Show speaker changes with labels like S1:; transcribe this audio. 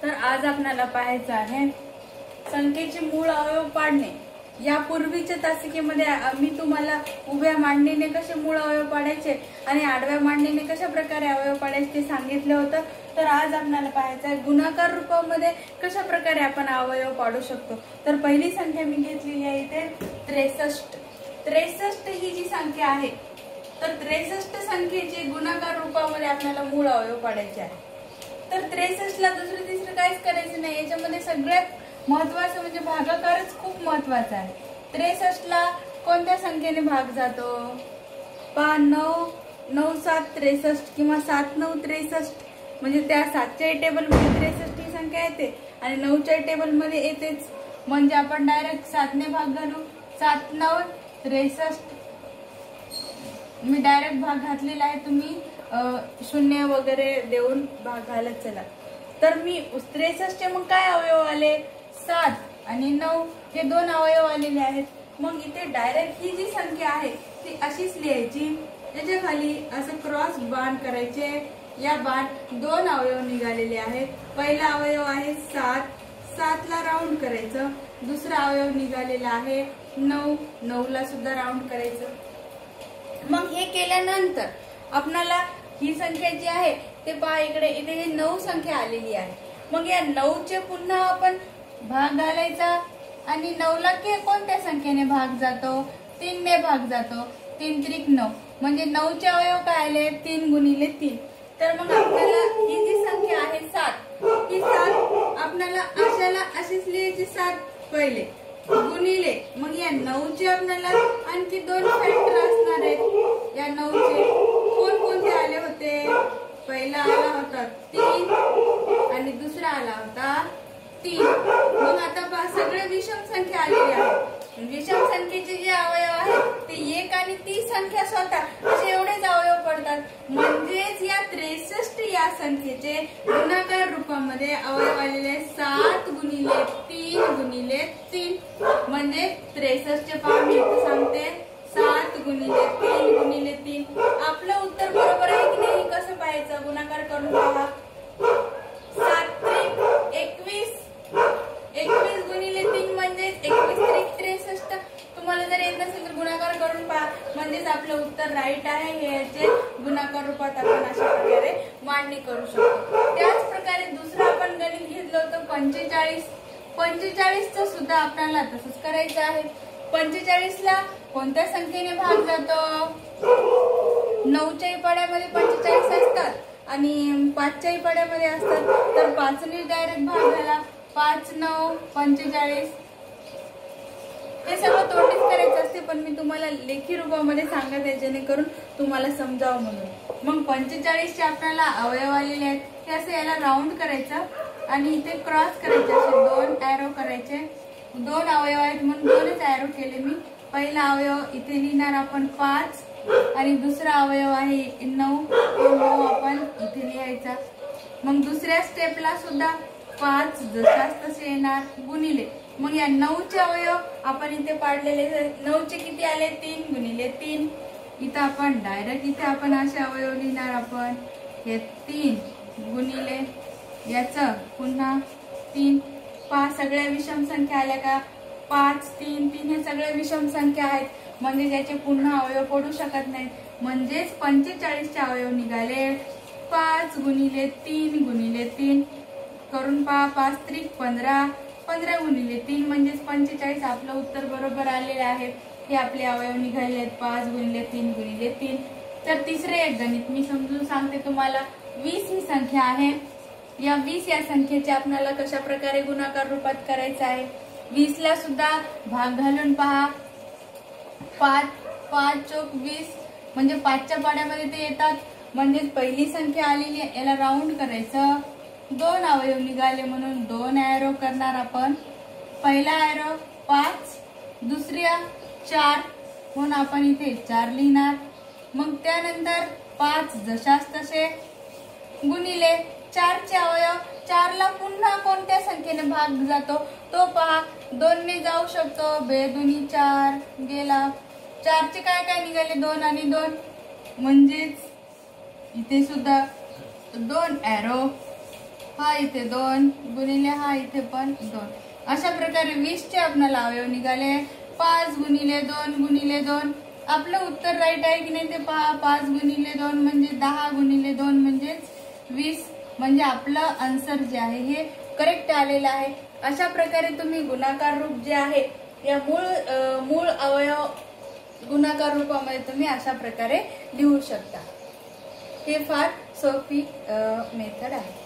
S1: तर आज आपल्याला पाहायचं आहे संख्येचे मूळ अवयव पाडणे। यापूर्वीच्या तासिकेमध्ये मी तुम्हाला उभ्या मांडणीने कसे मूळ अवयव पाडायचे आणि आडव्या मांडणीने कशा प्रकारे अवयव पाडायचे ते सांगितले होतं। तर आज आपल्याला पाहायचं आहे गुणाकार रूपामध्ये कशा प्रकारे आपण अवयव पाडू शकतो। तर पहिली संख्या मी घेतलेली आहे इथे 63। 63 ही जी संख्या आहे तर 63 संख्येचे गुणाकार रूपामध्ये आपल्याला मूळ अवयव पाडायचे आहे। तर 63 ला दुसरं तिसरं काहीच करायचं नाही। याच्यामध्ये सगळ्यात महत्त्वाचं म्हणजे भागाकारच खूप महत्त्वाचा आहे। 63 ला कोणत्या संख्येने भाग जातो? 9 9 7 63 किंवा 7 9 63 म्हणजे त्या 7च्या टेबल मध्ये 63 ही संख्या येते आणि 9च्या टेबल मध्ये येतेच। म्हणजे आपण डायरेक्ट 7 ने भाग घालू। 7 9 63 मी डायरेक्ट भाग घातलेला आहे, तुम्ही शून्य वगैरे देऊन भाग घालत चला। तर मी 63 चे मग काय अवयव आले? 7 आणि 9 हे दोन अवयव आलेले आहेत। मग इथे डायरेक्ट ही जी संख्या आहे ती अशीच लिहायची, त्याच्या खाली असं क्रॉस बाण करायचे। या बाण दोन अवयव निघालेले आहेत। पहिला अवयव आहे 7, 7 ला राऊंड करायचं। दुसरा अवयव निघालेला आहे 9, 9 ला सुद्धा राऊंड करायचं। मग हे केल्यानंतर आपल्याला ही संख्या जी आहे ते पहा इकडे, इथे 9 संख्या आलेली आहे। मग या 9 चे पुन्हा आपण भाग घालायचा आणि 9 ला कोणत्या संख्येने भाग जातो? 3 ने भाग जातो। 3 त्रिक 9 म्हणजे 9 चे अवयव काय आले? 3 गुणिले 3। तर मग आपल्याला ही जी संख्या आहे 7, ही 7 आपल्याला अशाला अशीच लिहायची 7 पहिले गुणिले मग या 9 चे आपल्याला आणखी दोन फॅक्टर असणार आहेत। या 9 चे कोणकोणते आले होते? पहिला आला होता 3 आणि दुसरा आला होता 3। मग आता पहा सगळे विषम संख्या आलेली आहे। विषम संख्येचे जे अवयव आहेत ते 1 आणि 30 संख्या स्वतः असे एवढेच अवयव पडतात। म्हणजेच या 63 या संख्येचे गुणाकार रूपामध्ये अवयव आलेले 7 गुणिले 3 गुणिले 3 म्हणजे 63 चे पहा मी इथे सांगते 7 गुणिले 3 गुणिले 3। आपलं उत्तर बरोबर आहे की नाही? कसं पाहायचं? गुणाकार करून पहा। 7 त्रिक 21, 21 गुणिले 3 म्हणजे 21 त्रिक 63। तुम्हाला जर येत नसेल तर गुणाकार करून पहा, म्हणजेच आपलं उत्तर राईट आहे। हे याचे गुणाकार रूपात आपण अशा प्रकारे मांडणी करू शकतो। त्याच प्रकारे दुसरं आपण गणित घेतलं होतं 45। 45 चं सुद्धा आपल्याला तसंच करायचं आहे। 45 ला कोणत्या संख्येने भाग जातो? 9च्या पाड्यामध्ये 45 असतात आणि 5च्या पाड्यामध्ये असतात। तर 5 ने डायरेक्ट भाग झाला। 5 9 45। हे सगळं तोंडीच करायचं असते, पण मी तुम्हाला लेखी रूपामध्ये सांगत आहे जेणेकरून तुम्हाला समजावं म्हणून। मग 45 चे आपल्याला अवयव आलेले आहेत, हे असं याला राऊंड करायचं आणि इथे क्रॉस करायचे, असे दोन एरो करायचे। दोन अवयव आहेत म्हणून दोनच एरो केले मी। पहिला अवयव इथे लिहिणार आपण 5 आणि दुसरा अवयव आहे 9, तो 9 आपण इथे लिहायचा। मग दुसऱ्या स्टेपला सुद्धा 5 जशास तसे येणार गुणिले मग या 9 चे अवयव आपण इथे पाडलेले। 9 चे किती आले? 3 गुणिले 3। इथं आपण डायरेक्ट इथे आपण असे अवयव लिहिणार आपण, हे 3 गुणिले याचं पुन्हा 3। पहा सगळ्या विषम संख्या आल्या का? 5 3 3 हे सगळे विषम संख्या आहेत, म्हणजे याचे पुन्हा अवयव पडू शकत नाही। म्हणजेच 45 चे अवयव निघाले 5 गुणिले 3 गुणिले 3 करून पहा। 5 त्रिक 15, 15 गुणिले 3 म्हणजेच 45। आपलं उत्तर बरोबर आलेले आहे। हे आपले अवयव निघाले आहेत 5 गुणिले 3 गुणिले 3। तर तिसरे एक गणित मी समजून सांगते तुम्हाला। 20 ही संख्या आहे। या 20 या संख्येचे आपल्याला कशा प्रकारे गुणाकार रूपात करायचं आहे? 20 ला सुद्धा भाग घालून पहा। 5 5 चौक 20 म्हणजे 5च्या पाड्यामध्ये ते येतात। म्हणजेच पहिली संख्या आलेली आहे, याला राऊंड करायचं। दोन अवयव निघाले म्हणून दोन एरो करणार आपण। पहिला एरो 5, दुसऱ्या 4 म्हणून आपण इथे 4 लिहिणार। मग त्यानंतर 5 जशास तसे गुणिले 4 चे अवयव 4 ला पुन्हा कोणत्या संख्येने भाग जातो तो पहा। 2 ने जाऊ शकतो, 2 दुनी 4 गेला। 4 चे काय काय निघाले? 2 आणि 2 म्हणजेच इथे सुद्धा 2 एरो। हा इथे 2 गुणिले हा इथे पण 2, अशा प्रकारे 20चे आपल्याला अवयव निघाले. 5 गुणिले 2 गुणिले 2, आपलं उत्तर राईट आहे की नाही ते पहा. 5 गुणिले 2 म्हणजे 10 गुणिले 2 म्हणजे 20, म्हणजे आपलं आन्सर जे आहे हे करेक्ट आलेलं आहे. अशा प्रकारे तुम्ही गुणाकार रूप जे आहे या मूळ अवयव गुणाकार रूपामध्ये तुम्ही अशा प्रकारे लिहू शकता. हे फार सोपी मेथड आहे.